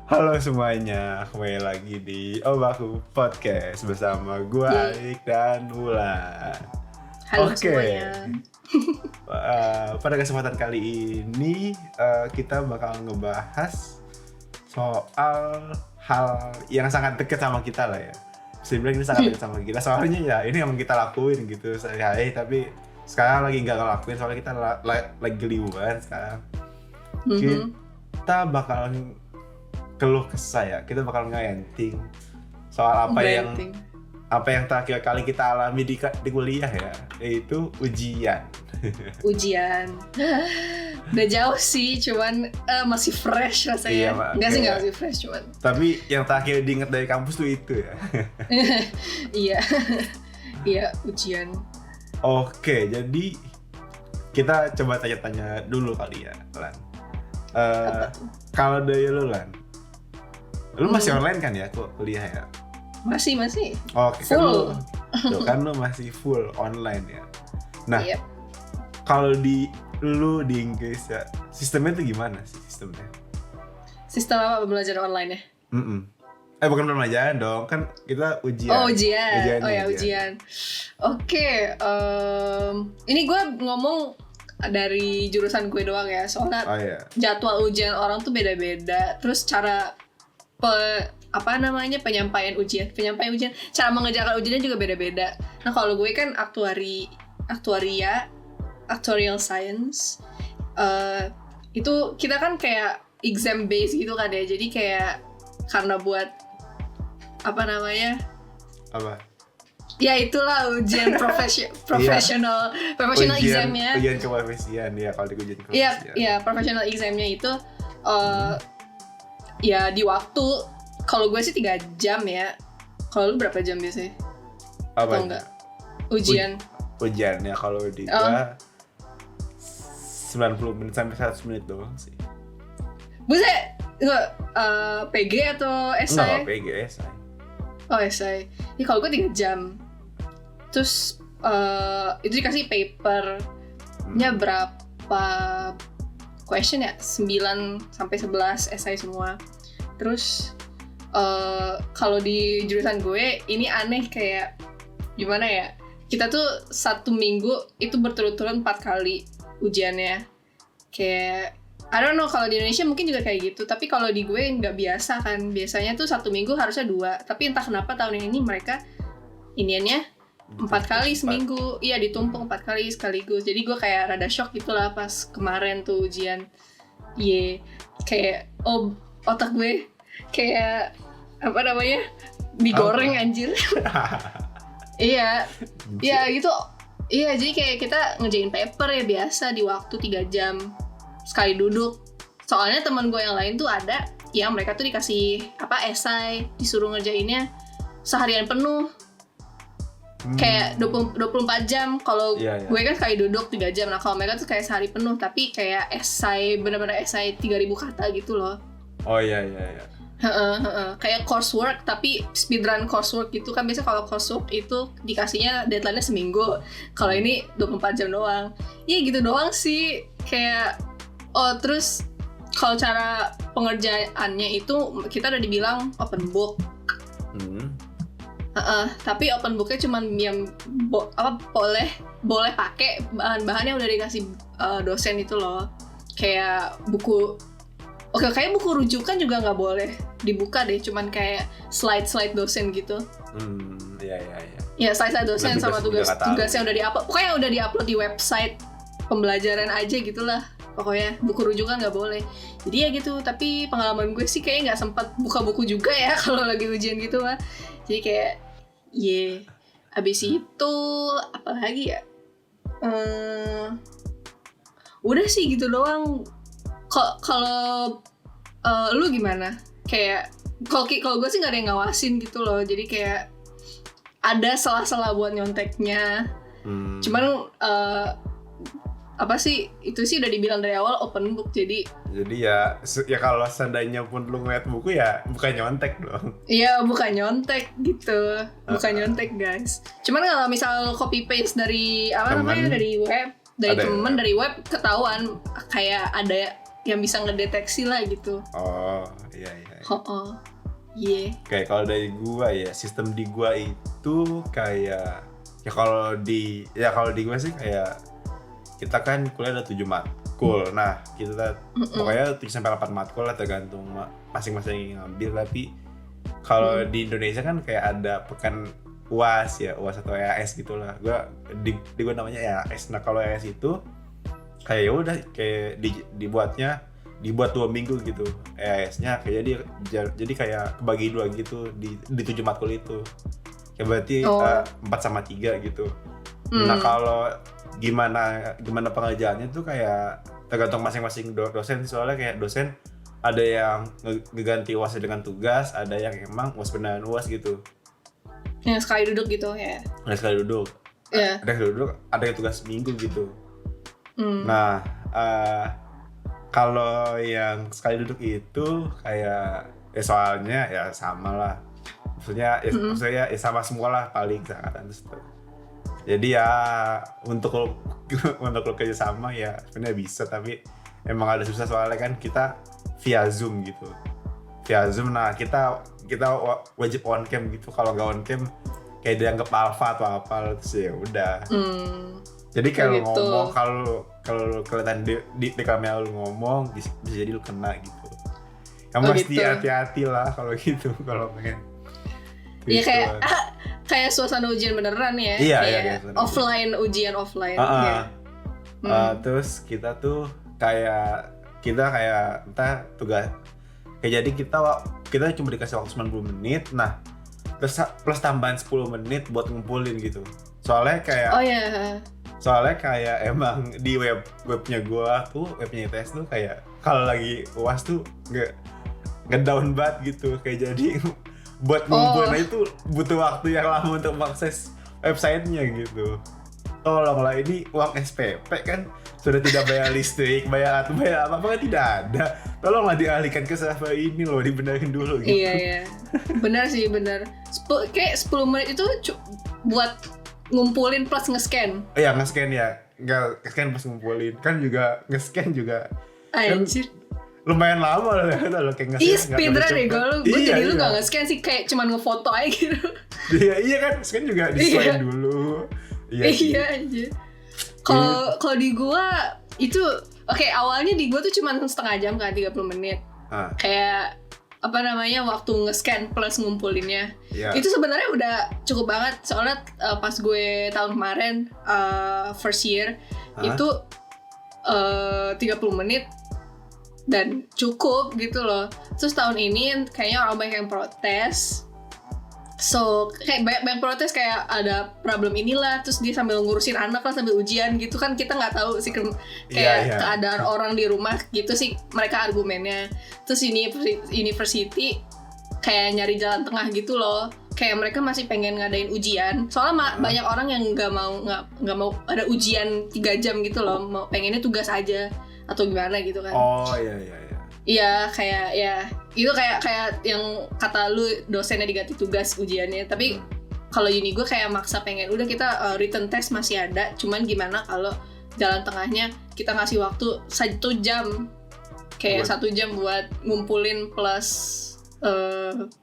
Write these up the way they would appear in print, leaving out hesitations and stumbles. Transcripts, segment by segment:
Halo semuanya, kembali lagi di Obaku Podcast bersama gua Yeay. Aik dan Wulan. Halo Oke, semuanya. pada kesempatan kali ini kita bakal ngebahas soal hal yang sangat dekat sama kita lah ya. Sebenarnya ini sangat dekat sama kita, soalnya ya ini yang kita lakuin gitu sehari-hari, tapi sekarang lagi nggak ngelakuin soalnya kita lagi liburan sekarang. Kita bakal keluh kesah ya, kita bakal ngerenting soal apa yang terakhir kali kita alami di kuliah ya, yaitu ujian. Ujian. Udah jauh sih, cuman masih fresh rasanya. Enggak sih, enggak masih fresh cuman. Tapi yang terakhir diinget dari kampus tuh itu ya. Iya. Iya, ujian. Oke, jadi kita coba tanya-tanya dulu kali ya, Lan. Kalau dari lu, Lan, lu masih online kan ya kuliah ya? Masih. Oke, full. Kan lu masih full online ya. Nah, Yep. kalau di Inggris ya, sistemnya tuh gimana sih sistemnya? Sistem apa belajar online ya? Bukan pembelajaran dong, kan kita ujian. Oh, ujian. Ujian. Ujian. Oke, ini gue ngomong dari jurusan gue doang ya, soalnya jadwal ujian orang tuh beda-beda. Terus cara penyampaian ujian, cara mengerjakan ujiannya juga beda-beda. Nah, kalau gue kan actuarial science, itu kita kan kayak exam based gitu kan ya. Jadi kayak karena buat Apa? Ya itulah ujian professional examnya. Ujian keprofesian ya, kalau di ujian keprofesian. Iya, professional examnya itu ya di waktu, kalau gue sih 3 jam ya. Kalau lu berapa jam biasanya? Apa? Atau enggak? Ujian ya kalau di gua 90 menit sampai 100 menit doang sih. Buset, PG atau esai? Enggak, PG, esai. Oh, esai. Ya kalau gue 3 jam. Terus itu dikasih papernya berapa question ya? 9 sampai 11 esai semua. Terus kalau di jurusan gue ini aneh, kayak gimana ya? Kita tuh 1 minggu itu berturut-turut 4 kali ujiannya. Kayak I don't know, kalau di Indonesia mungkin juga kayak gitu, tapi kalau di gue nggak biasa kan. Biasanya tuh 1 minggu harusnya 2, tapi entah kenapa tahun ini mereka iniannya 4 kali seminggu. Iya, ditumpuk 4 kali sekaligus. Jadi gue kayak rada shock gitu lah pas kemarin tuh ujian. Kayak otak gue kayak digoreng anjir. Iya gitu. Iya, jadi kayak kita ngerjain paper ya biasa di waktu 3 jam sekali duduk. Soalnya teman gue yang lain tuh ada yang mereka tuh dikasih esai, disuruh ngerjainnya seharian penuh. Kayak 24 jam. Kalau gue kan sekali duduk 3 jam. Nah, kalau mereka tuh kayak sehari penuh, tapi kayak esai, bener-bener esai 3.000 kata gitu loh. Oh iya. Kayak coursework, tapi speedrun coursework gitu kan. Biasa kalau coursework itu dikasihnya deadline-nya seminggu. Kalau ini 24 jam doang. Iya gitu doang sih. Kayak terus kalau cara pengerjaannya itu kita udah dibilang open book. Tapi open booknya cuma yang boleh pakai bahan-bahan yang udah dikasih dosen itu loh. Kayak buku. Oke, kayak buku rujukan juga nggak boleh dibuka deh, cuman kayak slide dosen gitu. Iya. Ya, slide dosen sama tugas yang udah diupload. Pokoknya udah diupload di website pembelajaran aja gitulah. Pokoknya buku rujukan nggak boleh. Jadi ya gitu. Tapi pengalaman gue sih kayaknya nggak sempat buka buku juga ya kalau lagi ujian gitu lah. Jadi kayak abis itu apa lagi ya? Udah sih gitu doang. Kalau lu gimana? Kayak kalau gue sih nggak ada yang ngawasin gitu loh. Jadi kayak ada salah-salah buat nyonteknya. Cuman itu sih udah dibilang dari awal open book. Jadi ya kalau seandainya pun lu ngeliat buku ya bukan nyontek dong. Iya, bukan nyontek gitu. Bukan nyontek, guys. Cuman kalau misal copy paste dari dari web, dari temen, dari web ketahuan kayak ada yang bisa ngedeteksi lah gitu. Oh iya. Iya. Kayak kalau dari gua ya, sistem di gua itu kayak ya kalau di gua sih kayak kita kan kuliah ada 7 matkul. Nah, kita pokoknya 7 sampai 8 matkul lah tergantung masing-masing yang ngambil. Tapi kalau di Indonesia kan kayak ada pekan UAS ya, UAS atau EAS gitulah. Gua di gua namanya EAS. Nah, kalau EAS itu kayak ya udah kayak dibuat 2 minggu gitu EAS-nya, kayak jadi kayak kebagi 2 gitu di 7 matkul itu. Ya berarti 4 sama 3 gitu. Nah, kalau gimana pengerjaannya tuh kayak tergantung masing-masing dosen, soalnya kayak dosen ada yang ngeganti UAS dengan tugas, ada yang emang UAS beneran UAS gitu. Yang sekali duduk gitu ya. Ada sekali duduk. Yeah. Ada sekali duduk, ada yang tugas minggu gitu. Nah, kalau yang sekali duduk itu kayak soalnya ya sama lah. Maksudnya ya sama semua lah paling seangkatan terus. Jadi ya untuk lo kerja sama ya sebenarnya bisa, tapi emang ada susah soalnya kan kita via Zoom gitu. Via Zoom, nah kita wajib on cam gitu. Kalau nggak on cam kayak dianggap alpha atau apa, terus ya udah. Jadi kalau gitu. ngomong, kalau kelihatan di kamera lu ngomong bisa jadi lu kena gitu. Kamu pasti gitu. hati-hati lah kalau gitu, kalau pengen. Iya kayak suasana ujian beneran ya. Iya. Offline, ujian offline. Terus kita tuh kayak entah tugas. Kayak jadi kita cuma dikasih waktu 90 menit. Nah, terus plus tambahan 10 menit buat ngumpulin gitu. Soalnya kayak emang di webnya gua tuh, webnya ITS tuh kayak kalau lagi UAS tuh nge-down banget gitu. Kayak jadi buat ngumpulin itu butuh waktu yang lama untuk mengakses websitenya gitu. Tolonglah, ini uang SPP kan sudah tidak bayar listrik, bayar apa-apa kan tidak ada. Tolonglah dialihkan ke server ini loh, dibenerin dulu gitu. Iya. Benar sih, benar. Kayak 10 menit itu buat ngumpulin plus nge-scan. Iya, nge-scan ya. Enggak nge-scan plus ngumpulin. Kan juga nge-scan juga. Anjir. Kan lumayan lama loh kayak nge-scan. Iya, speedrun ya gue jadi lu gak nge-scan sih, kayak cuman nge-foto aja gitu. Iya kan, scan juga di-scan dulu. Iya anjir. Kalau di gua itu awalnya di gua tuh cuma setengah jam kan, 30 menit. Kayak apa namanya, waktu nge-scan plus ngumpulinnya. Itu sebenarnya udah cukup banget, soalnya pas gue tahun kemarin first year itu 30 menit dan cukup gitu loh. Terus tahun ini kayaknya orang banyak yang protes. So kayak banyak protes, kayak ada problem inilah, terus dia sambil ngurusin anak lah sambil ujian gitu kan, kita nggak tahu sih kayak keadaan orang di rumah gitu sih mereka argumennya. Terus ini university kayak nyari jalan tengah gitu loh, kayak mereka masih pengen ngadain ujian, soalnya banyak orang yang nggak mau ada ujian 3 jam gitu loh, mau pengennya tugas aja atau gimana gitu kan. Iya, kayak ya itu kayak yang kata lu, dosennya diganti tugas ujiannya. Tapi kalau uni gue kayak maksa pengen udah kita written test masih ada, cuman gimana kalau jalan tengahnya kita ngasih waktu 1 jam, kayak 1 jam buat ngumpulin plus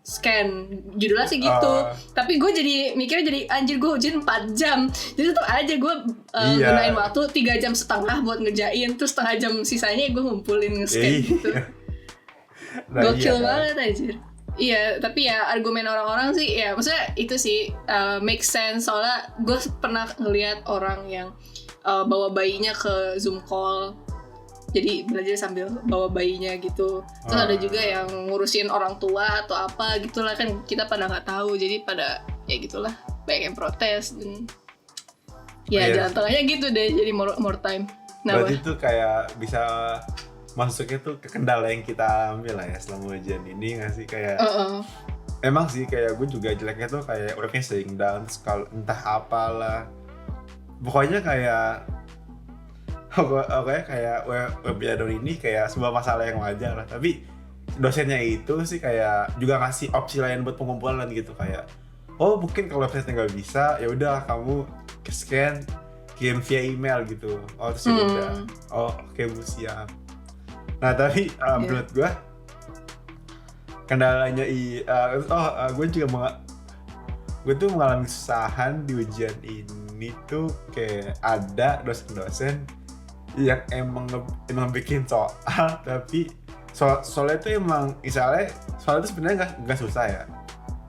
scan, judulnya sih gitu. Tapi gue jadi mikirnya jadi anjir, gue ujian 4 jam, jadi tetap aja gue gunain waktu 3,5 jam buat ngerjain, terus setengah jam sisanya gue ngumpulin nge-scan gitu. Gokil banget anjir. Iya, tapi ya argumen orang-orang sih ya maksudnya itu sih make sense, soalnya gue pernah ngeliat orang yang bawa bayinya ke Zoom call, jadi belajar sambil bawa bayinya gitu. Terus ada juga yang ngurusin orang tua atau apa gitulah, kan kita pada nggak tahu, jadi pada ya gitulah banyak yang protes dan jalan tengahnya gitu deh, jadi more time. Nah, berarti tuh kayak bisa masuknya tuh ke kendala yang kita ambil lah ya selama ujian ini nggak sih, kayak emang sih kayak gue juga jeleknya tuh kayak webnya sering down, kalau entah apalah, pokoknya kayak webnya down ini kayak sebuah masalah yang wajar lah. Tapi dosennya itu sih kayak juga ngasih opsi lain buat pengumpulan gitu, kayak mungkin kalau website nggak bisa ya udah kamu kirim via email gitu. Terus ya udah oke Bu, siap. Nah tapi menurut gue kendalanya gue tuh mengalami kesusahan di ujian ini tuh kayak ada dosen-dosen yang emang bikin soal tapi soalnya tuh emang misalnya soalnya tuh sebenarnya nggak susah ya,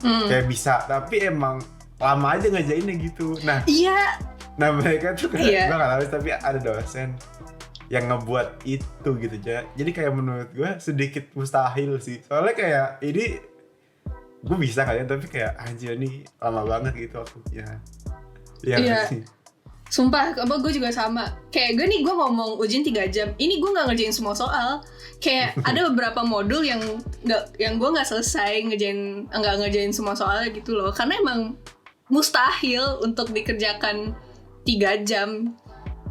kayak bisa tapi emang lama aja ngerjainnya gitu. Nah Iya. Nah mereka tuh gue nggak tahu tapi ada dosen yang ngebuat itu gitu aja. Jadi kayak menurut gue sedikit mustahil sih. Soalnya kayak ini gue bisa kalian tapi kayak anjir nih lama banget gitu waktunya. Iya. Sumpah, gue juga sama. Kayak gue ngomong ujian 3 jam. Ini gue nggak ngerjain semua soal. Kayak ada beberapa modul yang gue nggak selesai nggak ngerjain semua soalnya gitu loh. Karena emang mustahil untuk dikerjakan 3 jam.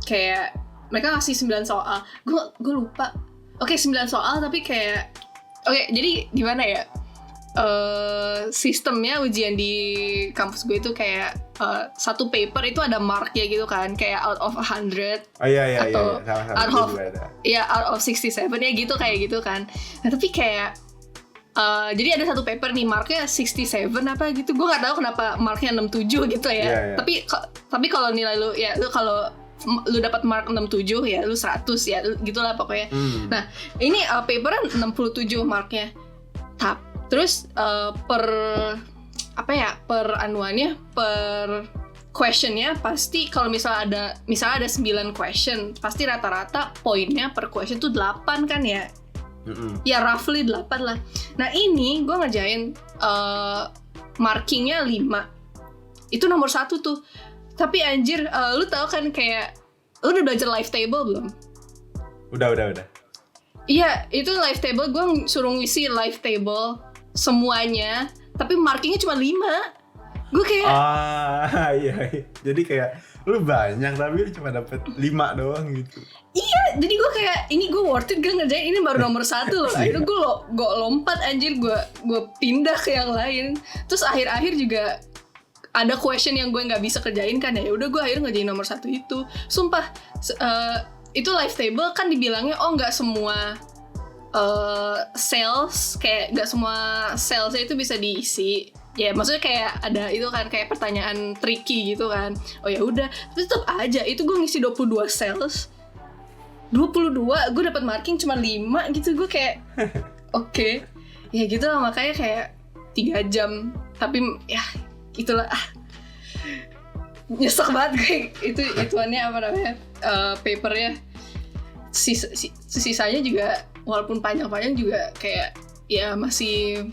Kayak mereka ngasih 9 soal. Gue lupa. Oke, 9 soal tapi kayak jadi gimana ya? Sistemnya ujian di kampus gue itu kayak satu paper itu ada marknya gitu kan, kayak out of 100 atau out of 67 ya gitu kayak gitu kan. Nah tapi kayak jadi ada satu paper nih marknya 67 apa gitu, gue nggak tahu kenapa marknya 67 gitu ya. Tapi kalau nilai lu ya lu kalau lu dapat mark 67 ya lu 100 ya gitulah pokoknya. Nah ini paper 67 marknya. Terus per anuannya, per questionnya pasti kalau misalnya ada 9 question, pasti rata-rata poinnya per question tuh 8 kan ya. Ya roughly 8 lah. Nah ini gue ngerjain markingnya 5. Itu nomor 1 tuh. Tapi anjir, lu tau kan kayak lu udah belajar live table belum? Udah. Iya, itu live table, gue suruh ngisi live table semuanya, tapi markingnya cuma 5. Gue kayak iya. Jadi kayak lu banyak tapi lu cuma dapet 5 doang gitu. Iya, jadi gue kayak ini gue worth it gak ngerjain, ini baru nomor 1 loh. Akhirnya gue lompat anjir, gue pindah ke yang lain. Terus akhir-akhir juga ada question yang gue nggak bisa kerjain kan ya. Udah gue akhirnya ngerjain nomor 1 itu. Sumpah, itu live table kan dibilangnya nggak semua cells, kayak nggak semua cellsnya itu bisa diisi. Ya maksudnya kayak ada itu kan kayak pertanyaan tricky gitu kan. Oh ya udah, tapi tetap aja itu gue ngisi 22 cells. 22 gue dapat marking cuma 5 gitu. Gue kayak oke. Ya gitu lah, makanya kayak 3 jam. Tapi ya itulah nyesek banget kayak ituannya apa namanya papernya. Sisanya juga walaupun panjang-panjang juga kayak ya masih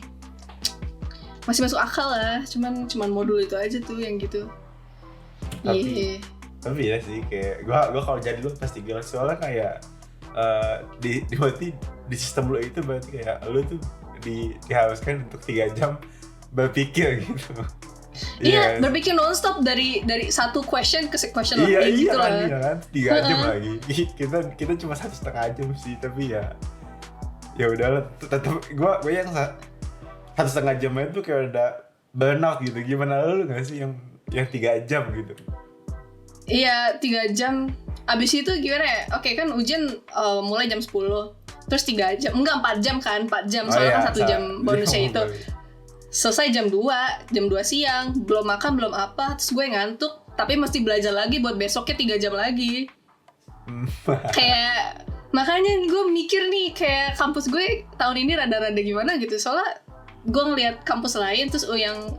masuk akal lah, cuman modul itu aja tuh yang gitu. Tapi ya sih kayak gue kalau jadi lu pasti gila, soalnya kayak di sistem lu itu berarti kayak lu tuh diharuskan untuk 3 jam berpikir gitu. Iya, berpikir nonstop dari satu question ke question lain gitu lah. Iya kan, 3 jam lagi. Kita cuma 1,5 jam sih, tapi ya udahlah. Tetap gue yang 1,5 jam itu kayak udah burnout gitu. Gimana lu nggak sih yang 3 jam gitu? Iya, 3 jam. Abis itu gimana ya? Oke kan ujian mulai jam 10. Terus 3 jam, enggak 4 jam kan? 4 jam, soalnya kan 1 jam bonusnya itu. Selesai jam 2 siang, belum makan, belum apa, terus gue ngantuk, tapi mesti belajar lagi buat besoknya 3 jam lagi. Kayak, makanya gue mikir nih, kayak kampus gue tahun ini rada-rada gimana gitu, soalnya gue ngeliat kampus lain, terus yang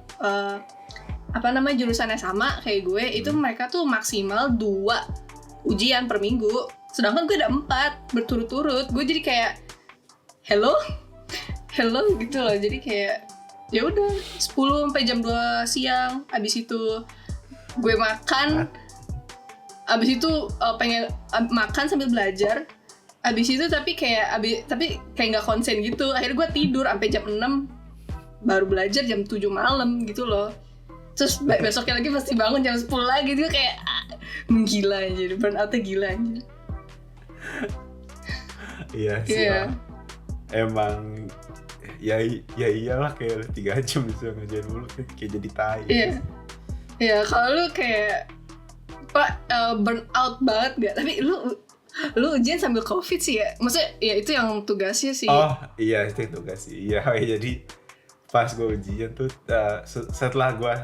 jurusannya sama kayak gue, itu mereka tuh maksimal 2 ujian per minggu, sedangkan gue ada 4 berturut-turut. Gue jadi kayak, hello gitu loh, jadi kayak ya udah 10 sampai jam 2 siang, abis itu gue makan, abis itu pengen makan sambil belajar, abis itu tapi kayak nggak konsen gitu, akhirnya gue tidur sampai jam 6 baru belajar jam 7 malam gitu loh. Terus besoknya lagi pasti bangun jam 10 lagi, gitu kayak menggila aja, burnoutnya gila aja. Iya sih. Emang ya iyalah kayak 3 jam bisa ngerjain dulu kayak jadi tai. Iya kalau lu kayak burn out banget gak? Tapi lu Lu ujian sambil COVID sih ya? Maksudnya ya itu yang tugasnya sih. Oh iya itu tugas sih. Iya jadi pas gue ujian tuh setelah gue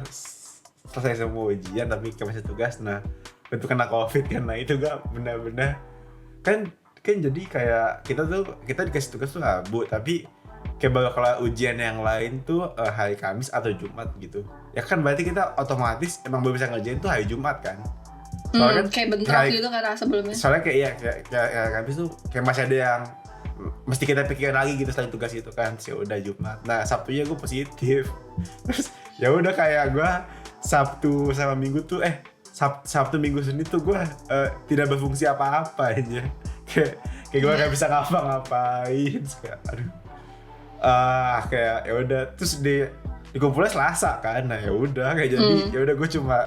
selesai semua ujian tapi masih tugas, nah itu kena COVID kan. Nah itu gak benar-benar kan jadi kayak kita dikasih tugas tuh Rabu, tapi kayak bakal ujian yang lain tuh hari Kamis atau Jumat gitu. Ya kan berarti kita otomatis emang baru bisa ngerjain tuh hari Jumat kan. Soalnya kayak bentrok gitu kan sebelumnya. Soalnya kayak Kamis tuh kayak masih ada yang mesti kita pikirin lagi gitu selain tugas itu kan. Ya udah Jumat. Nah Sabtunya gue positif. Terus ya udah kayak gue Sabtu sama Minggu tuh Sabtu Minggu Senin tuh gue tidak berfungsi apa-apa aja. Kayak gue nggak bisa ngapa-ngapain. Kayak aduh. Kayak ya udah terus dikumpulnya Selasa kan. Nah ya udah kayak jadi ya udah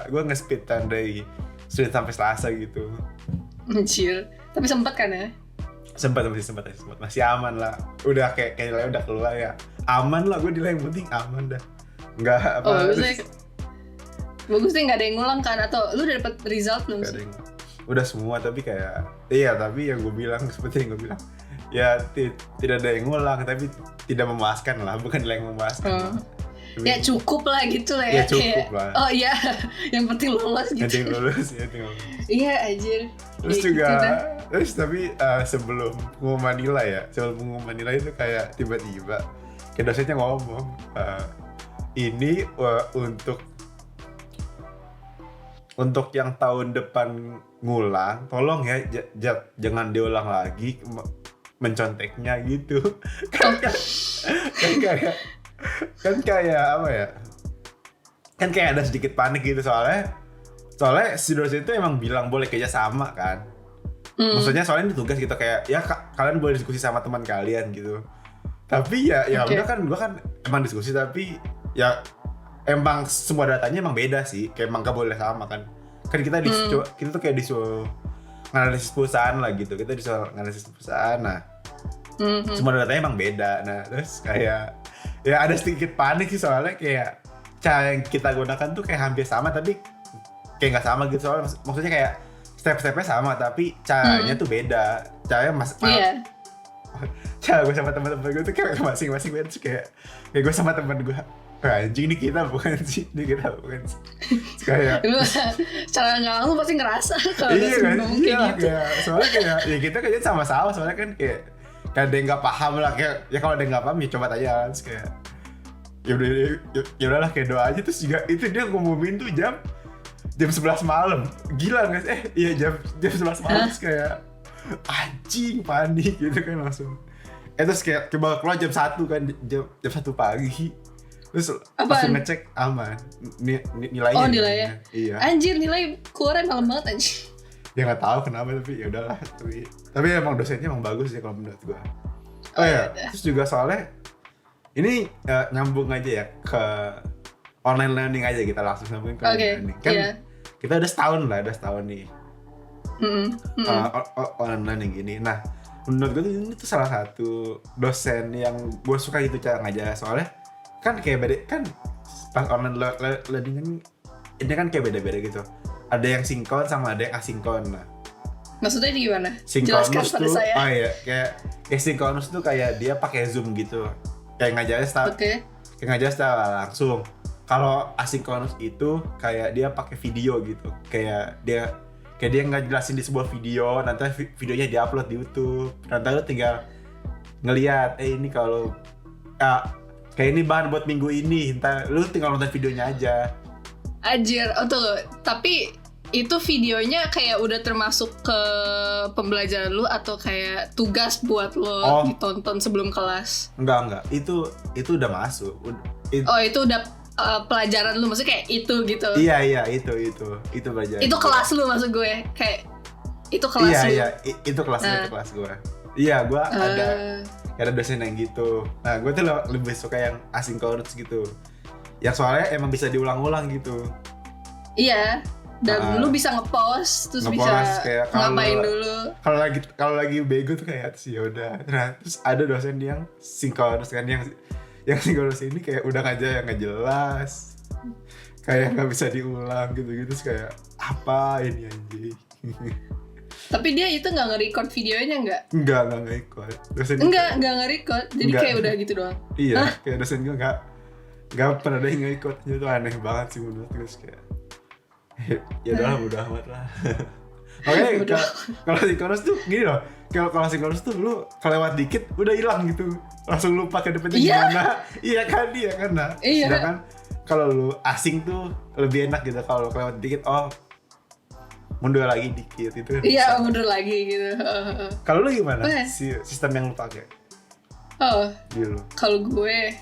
gue nge-speed time dari Senin sampai Selasa gitu. Anjir. Tapi sempat kan ya? Sempat masih aman lah. Udah kayak nilai udah keluar ya. Aman lah, gue nilai yang penting aman dah. Enggak apa. Bagus deh, nggak ada yang ngulang kan? Atau lu udah dapet result belum sih? Udah semua tapi kayak tapi yang gue bilang seperti yang gue bilang ya tidak ada yang ngulang tapi tidak memuaskan lah, bukan nilai yang memuaskan. Ya cukup lah gitu lah ya. Ya cukup lah. Oh iya, yang penting lolos gitu. Yang penting lulus ya tinggal. Iya anjir. Terus ya, juga gitu terus tapi sebelum pengumuman nilai itu kayak tiba-tiba kayak dosennya ngomong ini untuk yang tahun depan ngulang tolong ya jangan diulang lagi menconteknya gitu. Kan kayak apa ya? Kan kayak ada sedikit panik gitu soalnya si dosen itu emang bilang boleh kerja sama kan. Maksudnya soalnya ini tugas gitu kayak ya kalian boleh diskusi sama teman kalian gitu. Tapi ya udah kan gua kan emang diskusi tapi ya emang semua datanya emang beda sih. Kayak emang gak boleh sama kan. Kan kita kita tuh kayak disuruh nganalisis perusahaan lah gitu. Kita disuruh nganalisis perusahaan. Nah, semua datanya emang beda. Nah, terus kayak ya ada sedikit panik sih soalnya kayak cara yang kita gunakan tuh kayak hampir sama tapi kayak nggak sama gitu soalnya maksudnya kayak step-stepnya sama tapi caranya tuh beda. Caranya cara gue sama teman-teman gue tuh kayak masing-masing beda. Terus kayak gue sama teman gue anjing ini kita bukan sih. Kayak secara nggak langsung pasti ngerasa kalau iya kan kayak gitu. Kayak, soalnya kayak ya kita kayaknya sama-sama soalnya kan kayak ada yang nggak paham lah kayak ya kalau ada yang nggak paham ya coba tanya terus kayak ya udahlah kayak doa aja. Terus juga itu dia ngumumin tuh jam 11 malam gila nggak sih iya jam 11 malam terus kayak anjing panik gitu kan langsung terus kayak bakal keluar jam 1 kan jam 1 pagi terus langsung ngecek aman nilainya. Oh nilainya iya anjir nilai keluarnya malam banget anjir. Ya nggak tahu kenapa tapi ya udahlah tapi emang dosennya emang bagus ya kalau menurut gua. Terus juga soalnya ini nyambung aja ya ke online learning aja kita langsung nyambungin ke online learning kan kita udah setahun nih online learning ini. Nah menurut gua ini tuh salah satu dosen yang gua suka gitu cara ngajar soalnya kan kayak beda kan pas online learning ini kan kayak beda-beda gitu. Ada yang sinkron sama ada yang asinkron. Nah, maksudnya ini gimana? Sinkronus tuh, kayak sinkronus tuh kayak dia pakai Zoom gitu. Kayak ngajarnya secara langsung. Kalau asinkronus itu kayak dia pakai video gitu. Kayak dia ngejelasin di sebuah video, nanti videonya diupload di YouTube. Nanti lu tinggal ngelihat, ini kalau kayak ini bahan buat minggu ini. Entar lu tinggal nonton videonya aja. Anjir, tapi itu videonya kayak udah termasuk ke pembelajaran lu atau kayak tugas buat lo ditonton sebelum kelas? Enggak, itu udah masuk. Itu udah pelajaran lu, maksudnya kayak itu gitu? Iya, itu pelajaran. Itu kelas lu maksud gue, kayak itu kelas lu? Iya, itu kelas gue. Iya, gue ada dosen yang gitu. Nah, gue tuh lebih suka yang asinkronus gitu. Yang soalnya emang bisa diulang-ulang gitu. Iya. Dan lu bisa nge-post terus bisa kayak ngapain dulu. Kalau lagi bego tuh kayak sih ya udah. Nah, terus ada dosen yang sinkronus kan yang sinkronus ini kayak udah aja yang nggak jelas. Kayak nggak bisa diulang gitu-gitu kayak apa ini anjing. Tapi dia itu nggak nge-record videonya nggak? Enggak ikut. Dosen Nggak nge-record. Jadi Enggak. kayak udah gitu doang. Iya, kayak dosen gue nggak pernah ada yang ikut. Itu aneh banget sih menurut gue kayak. Ya udahlah, udah amat lah. Oke, kalau sinkronus tuh gini loh. Kalau sinkronus tuh lu kelewat dikit udah hilang gitu. Langsung lupa ke depannya gimana. Iya kan. Nah. Iya. Sedangkan kalau lu asing tuh lebih enak gitu. Kalau kelewat dikit, mundur lagi dikit itu. Iya, mundur lagi gitu. Kalau lu gimana? Sistem yang lu pakai? Di lu. Kalau gue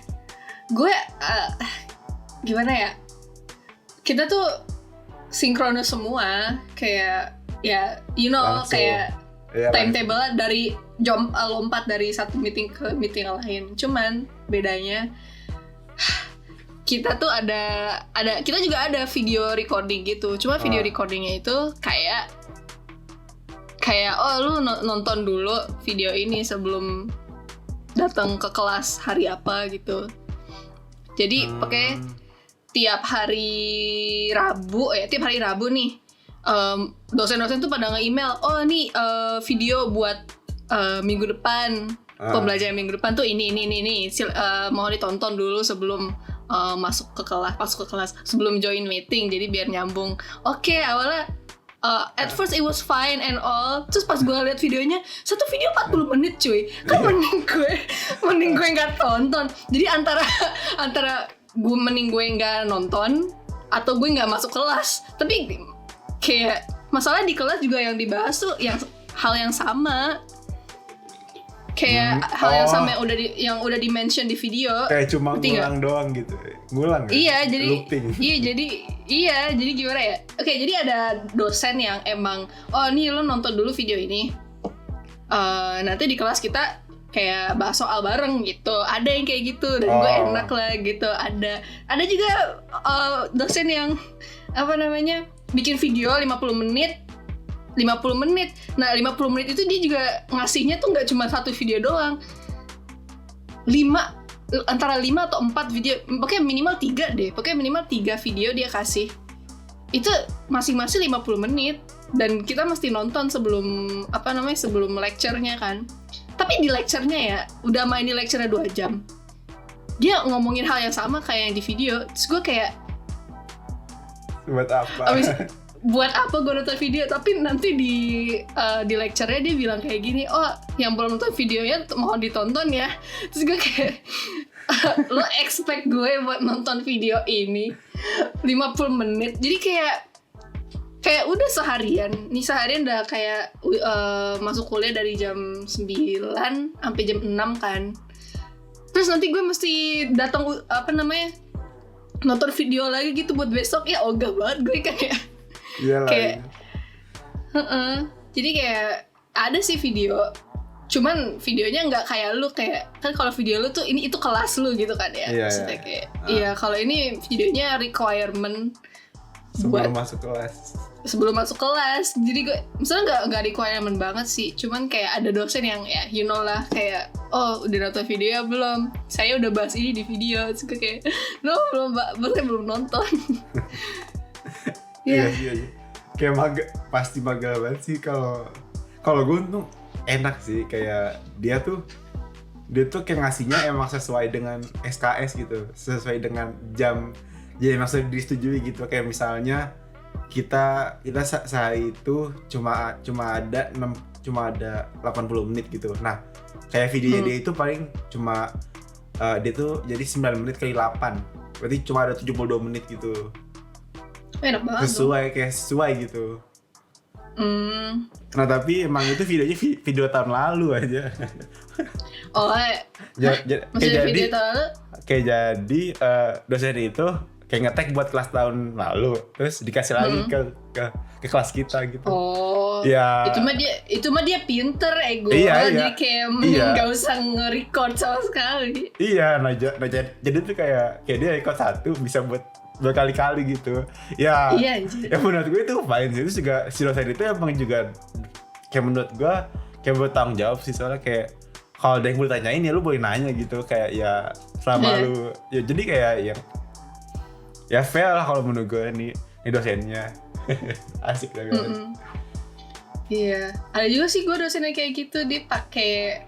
gimana ya? Kita tuh sinkronus semua, kayak ya langsung, kayak timetable dari lompat dari satu meeting ke meeting lain. Cuman bedanya kita tuh ada kita juga ada video recording gitu. Cuma video recordingnya itu kayak lu nonton dulu video ini sebelum datang ke kelas hari apa gitu. Jadi pakai tiap hari Rabu nih dosen-dosen tuh pada nge-email, nih video buat minggu depan, pembelajaran minggu depan tuh ini mau ditonton dulu sebelum masuk ke kelas sebelum join meeting, jadi biar nyambung. Oke, awalnya at first it was fine and all, terus pas gue liat videonya, satu video 40 menit cuy, kan mending gue nggak tonton. Jadi antara mending gue nggak nonton atau gue nggak masuk kelas. Tapi kayak masalah di kelas juga yang dibahas tuh hal yang sama, kayak hal yang sama yang udah di-mention di video. Kayak cuma ngulang doang gitu. Ngulang ya? Iya, jadi looping. jadi gimana ya? Oke, jadi ada dosen yang emang nih lo nonton dulu video ini. Nanti di kelas kita kayak bahas soal bareng gitu. Ada yang kayak gitu dan gue enak lah gitu. Ada juga dosen yang bikin video 50 menit. Nah, 50 menit itu dia juga ngasihnya tuh nggak cuma satu video doang. Antara 5 atau 4 video. Pokoknya minimal 3 deh. Pokoknya minimal 3 video dia kasih. Itu masing-masing 50 menit. Dan kita mesti nonton sebelum lecture-nya kan. Tapi di lecture-nya ya, udah main di lecture-nya 2 jam. Dia ngomongin hal yang sama kayak yang di video. Terus gue kayak, buat apa? Buat apa gue nonton video? Tapi nanti di lecture-nya dia bilang kayak gini, yang belum nonton videonya mohon ditonton ya. Terus gue kayak, lo expect gue buat nonton video ini 50 menit? Jadi kayak udah seharian udah kayak masuk kuliah dari jam 9 sampai jam 6 kan. Terus nanti gue mesti datang nonton video lagi gitu buat besok. Ya ogah banget gue kayak. Iyalah. Kayak jadi kayak ada sih video, cuman videonya nggak kayak lu, kayak kan kalau video lu tuh itu kelas lu gitu kan ya. Maksudnya kayak kalau ini videonya requirement sebelum masuk kelas. Jadi gue misalnya nggak requirement banget sih, cuman kayak ada dosen yang ya lah kayak udah nonton video belum, saya udah bahas ini di video. Terus gue kayak belum nonton. Iya. Kayak pasti magal banget sih. Kalau gue tuh enak sih, kayak dia tuh kayak ngasihnya emang sesuai dengan SKS gitu, sesuai dengan jam. Jadi maksudnya disetujui gitu. Kayak misalnya kita sehari itu cuma ada 80 menit gitu. Nah, kayak videonya dia itu paling cuma dia tuh jadi 9 menit kali 8. Berarti cuma ada 72 menit gitu. Enak banget. Sesuai gitu. Nah, tapi emang itu videonya video tahun lalu aja. Maksudnya video tahun lalu? Kayak jadi dosen itu kayak nge-tag buat kelas tahun lalu, terus dikasih lagi ke kelas kita gitu. Ya. Itu mah dia pinter ego. Jadi kayak nggak usah nge-record sama sekali. Iya, nah jadi tuh kayak dia record satu bisa buat berkali-kali gitu. Ya. Iya, anjir. Ya menurut gue itu fine sih. Itu juga si dosen itu emang juga kayak menurut gue kayak bertanggung jawab sih, soalnya kayak kalau ada yang boleh tanyain ya lu boleh nanya gitu, kayak ya selama lu ya, jadi kayak ya fair lah kalau menurut gue nih dosennya. Asik lah kan. Iya, ada juga sih gue dosen yang kayak gitu, dia pakai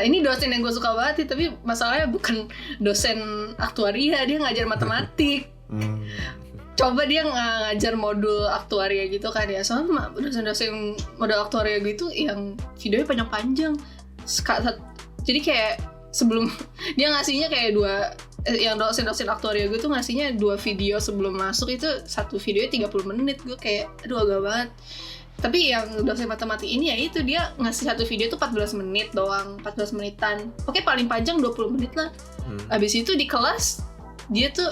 ini dosen yang gue suka banget sih, tapi masalahnya bukan dosen aktuaria, dia ngajar matematik. Coba dia ngajar modul aktuaria gitu kan ya, soalnya dosen-dosen modul aktuaria gitu yang videonya panjang-panjang. Jadi kayak sebelum dia ngasihnya kayak yang dosen-dosen aktuaria gue tuh ngasihnya 2 video sebelum masuk, itu satu videonya 30 menit. Gue kayak aduh agak banget. Tapi yang dosen matematik ini ya itu dia ngasih satu video tuh 14 menit doang, 14 menitan. Oke, paling panjang 20 menit lah. Habis itu di kelas dia tuh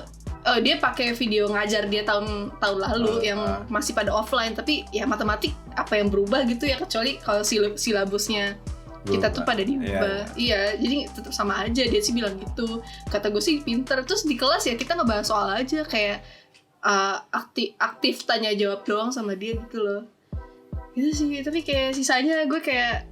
dia pakai video ngajar dia tahun lalu yang masih pada offline, tapi ya matematik apa yang berubah gitu ya, kecuali kalau silabusnya kita tuh pada diubah. Iya, jadi tetap sama aja, dia sih bilang gitu. Kata gue sih pinter. Terus di kelas ya kita ngebahas soal aja, kayak aktif tanya jawab doang sama dia gitu loh. Gitu sih, tapi kayak sisanya gue kayak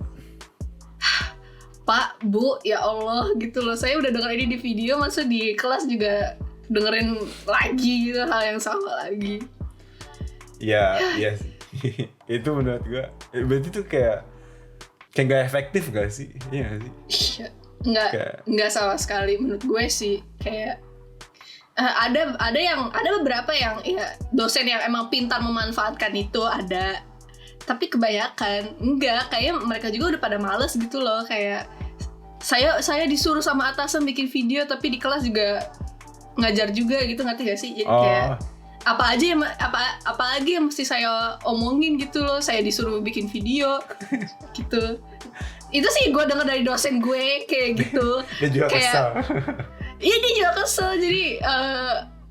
Pak, Bu, ya Allah gitu loh. Saya udah denger ini di video, masa di kelas juga dengerin lagi gitu, hal yang sama lagi. Iya sih. Itu menurut gue berarti tuh kayak gak efektif gak sih? Iya gak sih? Iya, enggak sama sekali menurut gue sih. Kayak ada beberapa yang ya dosen yang emang pintar memanfaatkan itu ada, tapi kebanyakan enggak, kayak mereka juga udah pada males gitu loh. Kayak saya disuruh sama atasan bikin video, tapi di kelas juga ngajar juga gitu, ngerti gak sih? Jadi kayak apa lagi yang mesti saya omongin gitu loh, saya disuruh bikin video gitu. Itu sih gue denger dari dosen gue kayak gitu. Dia juga kayak, kesel. Iya, dia juga kesel.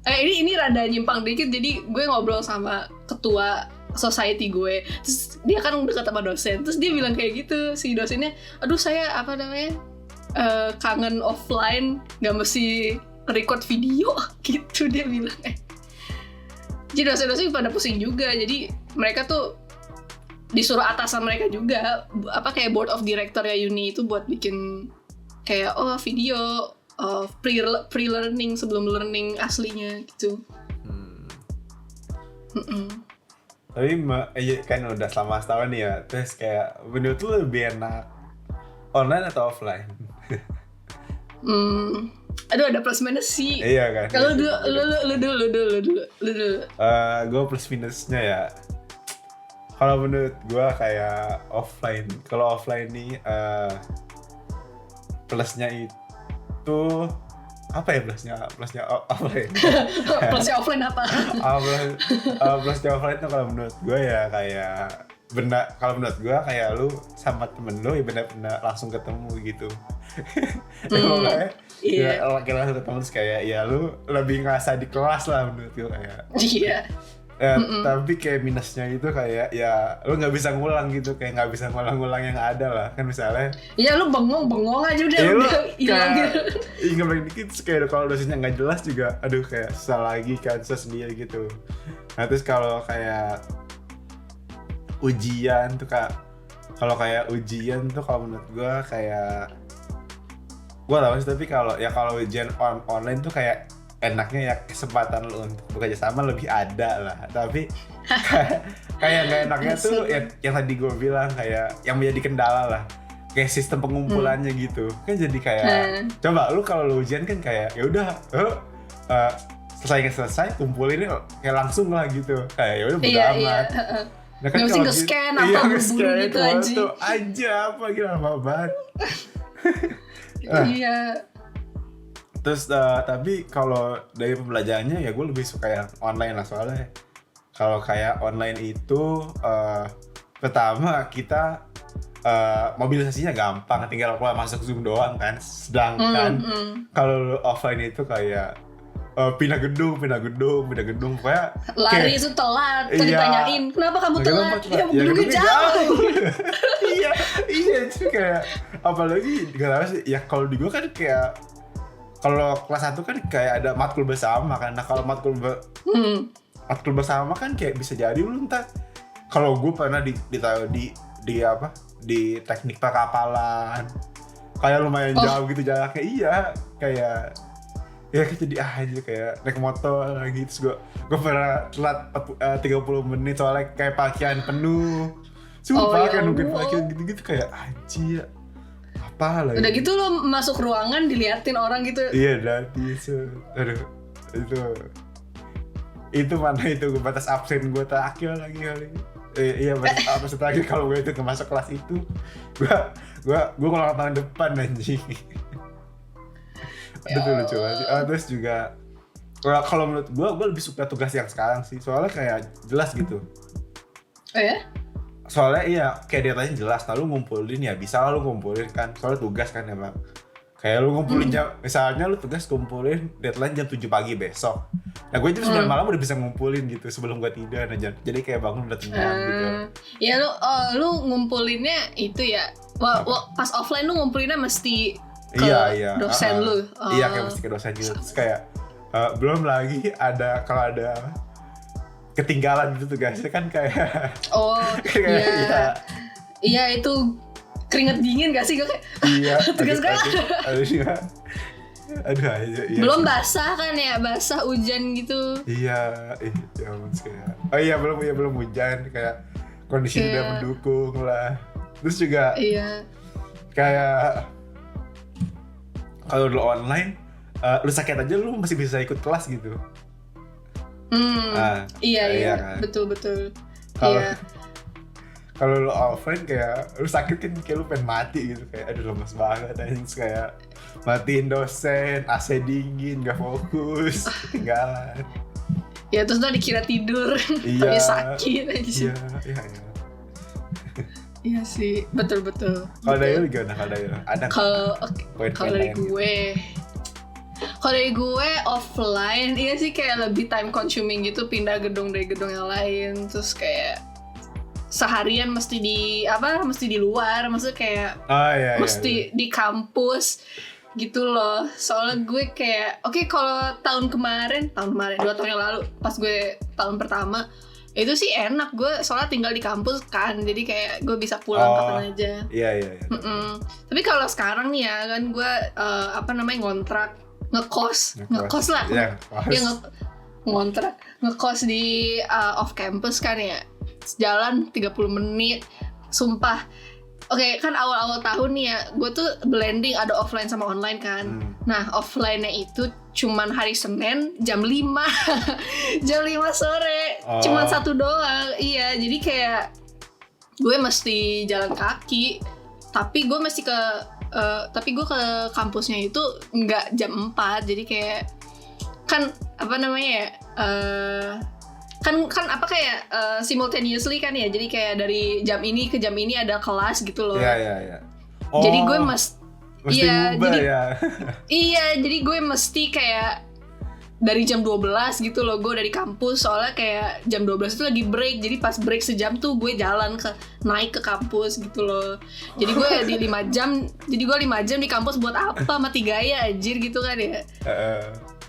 Jadi ini rada nyimpang dikit. Jadi gue ngobrol sama ketua society gue, terus dia kan dekat sama dosen, terus dia bilang kayak gitu, si dosennya, aduh saya kangen offline, nggak mesti record video gitu, dia bilang. Jadi dosen-dosen pada pusing juga, jadi mereka tuh disuruh atasan mereka juga, kayak board of director ya uni itu buat bikin kayak video pre-learning sebelum learning aslinya gitu. Tapi kan udah selama setahun nih ya, terus kayak menurut lu lebih enak online atau offline? Aduh, ada plus minus sih. Iya kan. Kalau lu dulu. Gue plus minusnya ya. Kalau menurut gue kayak offline. Kalau offline nih plusnya itu apa ya plusnya offline? Plusnya offline apa? Plusnya offline tuh kalau menurut gue ya kayak benar, kalau menurut gue kayak lu sama temen lu ya benar-benar langsung ketemu gitu. Kayak langsung ketemu, terus kayak ya lu lebih ngerasa di kelas lah menurut gue kayak. Iya. Tapi kayak minusnya itu kayak ya lu nggak bisa ngulang gitu, kayak nggak bisa ngulang yang ada lah kan, misalnya iya lu bengong aja udah hilang gitu. Ingat dikit kayak kalau dosennya nggak jelas juga, aduh kayak susah lagi kan, susah sendiri gitu. Nah terus kalau kayak ujian tuh kalau menurut gue kayak gue tau sih, tapi kalau ujian online tuh kayak enaknya ya kesempatan lu untuk bekerja sama lebih ada lah, tapi kayak nggak enaknya tuh yang tadi gue bilang, kayak yang menjadi kendala lah, kayak sistem pengumpulannya gitu kan. Jadi kayak coba lu kalau lu ujian kan kayak ya udah selesai kumpulin kayak langsung lah gitu, kayak ya udah bodo amat. Nah kan kalau nge-scan apa buru-buru gitu aja apa gitu lama banget. Iya. Terus tapi kalau dari pembelajarannya ya gue lebih suka yang online lah, soalnya kalau kayak online itu pertama kita mobilisasinya gampang, tinggal keluar masuk Zoom doang kan. Sedangkan kalau offline itu kayak pindah gedung pokoknya lari itu telat, ditanyain kenapa kamu telat? Ya gedungnya jauh. iya itu kayak apalagi gak tahu sih ya, kalau di gue kan kayak kalau kelas 1 kan kayak ada matkul bersama kan. Nah kalau matkul bersama kan kayak bisa jadi lu entar, kalau gue pernah ditaruh di teknik perkapalan, kayak lumayan jauh gitu jaraknya. Iya kayak ya jadi aja kayak naik motor lagi, terus gue pernah telat 30 menit soalnya kayak parkiran penuh. Sumpah ya kayak nungguin Allah. pagi gitu kayak anjir. Apa lah Udah ini? gitu lo masuk ruangan diliatin orang gitu. Iya nanti aduh itu mana itu batas absen gue terakhir lagi kali. Iya batas absen terakhir kalau gue itu masuk kelas itu gue ulang tahun depan anjing. Ya Itu lucu Allah. banget. Terus juga kalau menurut gue lebih suka tugas yang sekarang sih soalnya kayak jelas gitu. Oh ya? Soalnya iya kayak datanya jelas, lalu ngumpulin ya bisa lah lu ngumpulin kan, soalnya tugas kan emang kayak lu ngumpulin jam, misalnya lu tugas kumpulin deadline jam 7 pagi besok, nah gue jam 9 malam udah bisa ngumpulin gitu sebelum gue tidur aja, jadi kayak bangun udah tenang gitu. Ya lu ngumpulinnya itu ya. Pas offline lu ngumpulinnya mesti ke Iya dosen lu. Iya kayak mesti ke dosen gitu, terus kayak belum lagi ada kalau ada ketinggalan gitu tugasnya kan kayak Oh kayak iya. Iya itu keringet dingin gak sih gue kayak iya tugas gue aduh iya belum basah kan ya, basah hujan gitu. iya ya ampun kayak oh iya belum hujan kayak kondisi Kayak- udah mendukung lah, terus juga Iya. kayak kalau lu online lu sakit aja lu masih bisa ikut kelas gitu. Iya kan? betul. Kalau Iya. kalau lu offline kayak lu sakit kan kayak lu pengen mati gitu, kayak aduh lemes banget anjing, kayak matiin dosen, AC dingin, gak fokus, ketinggalan. Ya terus udah dikira tidur. Iya. Tapi sakit aja. Iya. Iya sih, betul. Kalau dari lu gimana? Ada nggak Kalau poin-poin dari lain gitu? Kalau dari gue offline, iya sih kayak lebih time consuming gitu, pindah gedung dari gedung yang lain, terus kayak seharian mesti di luar, maksudnya kayak Iya. mesti di kampus gitu loh. Soalnya gue kayak kalau tahun kemarin 2 tahun yang lalu pas gue tahun pertama itu sih enak, gue soalnya tinggal di kampus kan, jadi kayak gue bisa pulang kapan aja. Iya. Tapi kalau sekarang nih ya kan gue ngontrak ngekos lah. Iya, Ngontrak ngekos di off campus kan ya, jalan 30 menit sumpah. Oke, kan awal-awal tahun nih ya, gue tuh blending ada offline sama online kan. Nah, offline-nya itu cuman hari Senin jam 5 jam 5 sore, cuman satu doang. Iya, jadi kayak gue mesti jalan kaki, tapi gue ke kampusnya itu nggak jam 4, jadi kayak kan simultaneously kan ya, jadi kayak dari jam ini ke jam ini ada kelas gitu loh. Iya. Jadi gue mesti ngubah ya. Iya, jadi gue mesti kayak dari jam 12 gitu loh, gue dari kampus, soalnya kayak jam 12 itu lagi break, jadi pas break sejam tuh gue naik ke kampus gitu loh. Jadi gue di 5 jam di kampus buat apa, mati gaya anjir gitu kan ya.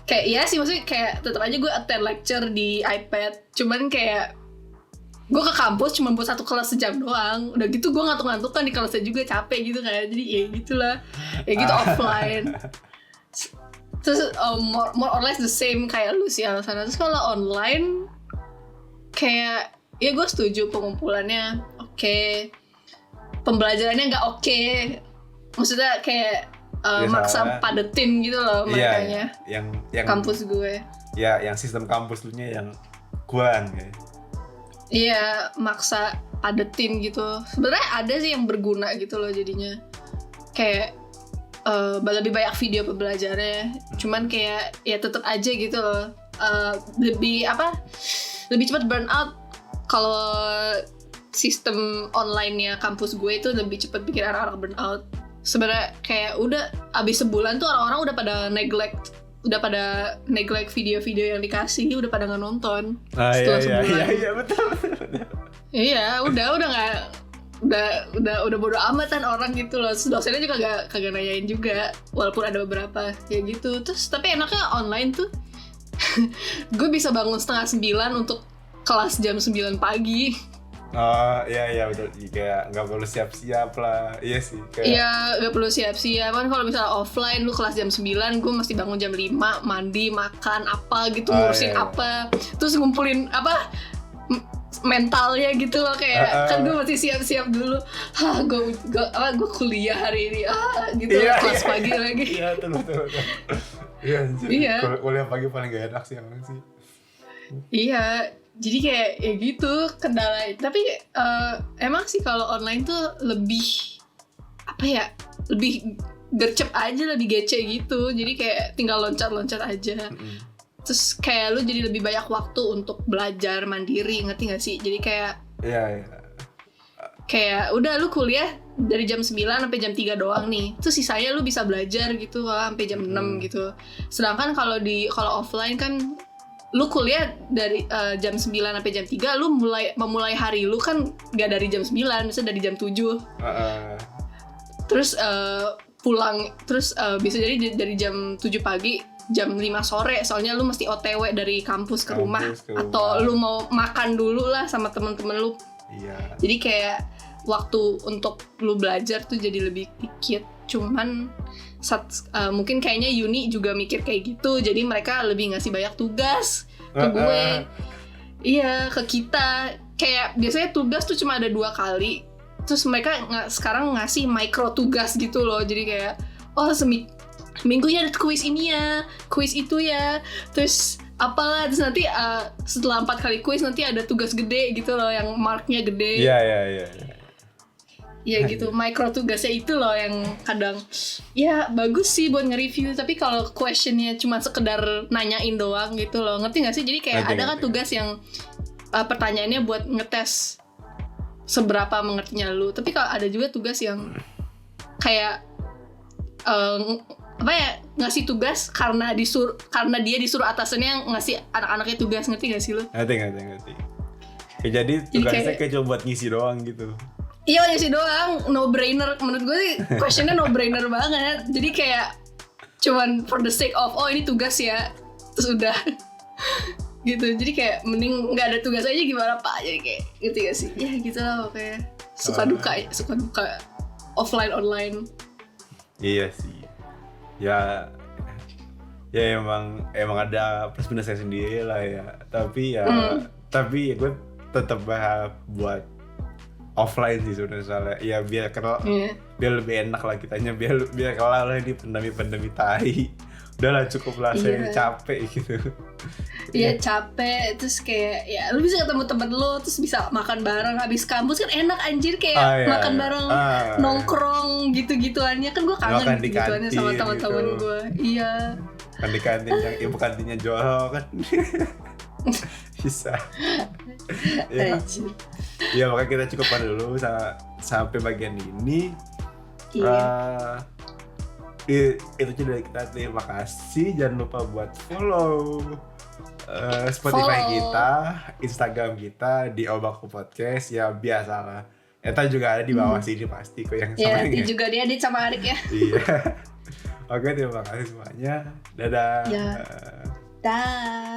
Kayak iya sih, maksudnya kayak tetap aja gue attend lecture di iPad, cuman kayak gue ke kampus cuma buat satu kelas sejam doang, udah gitu gue ngantuk-ngantuk kan di kelasnya juga, capek gitu kan, jadi ya gitulah, ya gitu offline. Terus more or less the same kayak lu sih alasannya. Terus kalau online kayak ya gue setuju pengumpulannya oke, pembelajarannya nggak oke, maksudnya kayak maksa padetin gitu loh mereka-nya. Yang kampus gue. Ya, yang sistem kampus lu nya yang kurang kayak. Iya, maksa padetin gitu. Sebenarnya ada sih yang berguna gitu loh jadinya. Kayak lebih banyak video pembelajarannya. Cuman kayak ya tetap aja gitu loh. Lebih cepat burn out kalau sistem online-nya kampus gue itu lebih cepat bikin anak-anak burn out. Sebenarnya kayak udah abis sebulan tuh orang-orang udah pada neglect video-video yang dikasih, udah pada nggak nonton setelah sebulan. Iya betul. Iya, udah bodo amatan orang gitu loh. Dosennya juga kagak nanyain juga, walaupun ada beberapa kayak gitu. Terus tapi enaknya online tuh gue bisa bangun 8:30 untuk kelas jam 9 pagi. Iya betul. Kayak nggak perlu siap-siap lah. Iya sih. Iya, nggak perlu siap-siap kan. Kalau misalnya offline lu kelas jam 9, gue mesti bangun jam 5, mandi, makan apa gitu, ngurusin apa, terus ngumpulin mentalnya gitu loh, kayak kan gue masih siap-siap dulu. Gue kuliah hari ini gitu, kelas pagi lagi. Iya, betul. Iya. Kuliah pagi paling gak enak sih emang sih. Iya, jadi kayak ya gitu kendala. Tapi emang sih kalau online tuh lebih apa ya? Lebih gercep aja, lebih gece gitu. Jadi kayak tinggal loncat-loncat aja. Terus kayak lu jadi lebih banyak waktu untuk belajar mandiri, ngerti gak sih? Jadi kayak Iya. kayak udah lu kuliah dari jam 9 sampai jam 3 doang nih. Terus sisanya lu bisa belajar gitu sampai jam 6 gitu. Sedangkan kalau offline kan lu kuliah dari jam 9 sampai jam 3, lu memulai hari lu kan gak dari jam 9, misalnya dari jam 7. Terus pulang, terus bisa jadi dari jam 7 pagi, jam 5 sore, soalnya lu mesti OTW dari kampus ke rumah. Atau lu mau makan dulu lah sama temen-temen lu. Iya. Jadi kayak waktu untuk lu belajar tuh jadi lebih dikit. Cuman mungkin kayaknya Uni juga mikir kayak gitu, jadi mereka lebih ngasih banyak tugas ke gue. Iya, ke kita. Kayak biasanya tugas tuh cuma ada 2 kali. Terus mereka sekarang ngasih micro tugas gitu loh. Jadi kayak minggunya ada kuis ini ya, kuis itu ya, terus apalah, terus nanti setelah 4 kali kuis nanti ada tugas gede gitu loh, yang marknya gede. Iya. Iya gitu, micro tugasnya itu loh yang kadang ya bagus sih buat nge-review, tapi kalau questionnya cuma sekedar nanyain doang gitu loh, ngerti gak sih? Jadi kayak ada kan tugas yang pertanyaannya buat ngetes seberapa mengertinya lu, tapi kalau ada juga tugas yang kayak ngasih tugas karena dia disuruh atasannya ngasih anak-anaknya tugas, ngerti gak sih lu? Ngerti. Jadi tugasnya kayak cuma buat ngisi doang gitu. Iya, ngisi doang, no brainer menurut gue sih, questionnya no brainer banget. Jadi kayak cuman for the sake of ini tugas ya, terus udah gitu. Jadi kayak mending nggak ada tugas aja gimana Pak, jadi kayak gitu gak sih? Ya gitu lah pokoknya, suka duka offline online. Iya sih. Ya emang ada plus minusnya sendiri lah ya. Tapi gue tetap buat offline sih sebenarnya, soalnya ya biar lebih enak lah kitanya, biar kelar lah di pandemi tai. Udahlah cukup lah, saya capek gitu. Iya capek, terus kayak ya lu bisa ketemu temen lu, terus bisa makan bareng habis kampus kan enak anjir, kayak makan bareng, nongkrong gitu-gituannya kan gue kangen gitu-gituannya sama teman-teman gitu. Gue. Iya. Kan di kantin yang ibu kantinnya jual kan. Bisa. Ya makanya kita cukupkan dulu sampai bagian ini. Iya. Itu aja dari kita, terima kasih. Jangan lupa buat follow Spotify kita, Instagram kita di Obaku Podcast ya, biasalah. Eta juga ada di bawah sini pasti kok yang sama. Iya, juga dia Adit sama Arik ya. Iya. Oke, terima kasih semuanya. Dadah. Ya. Dah.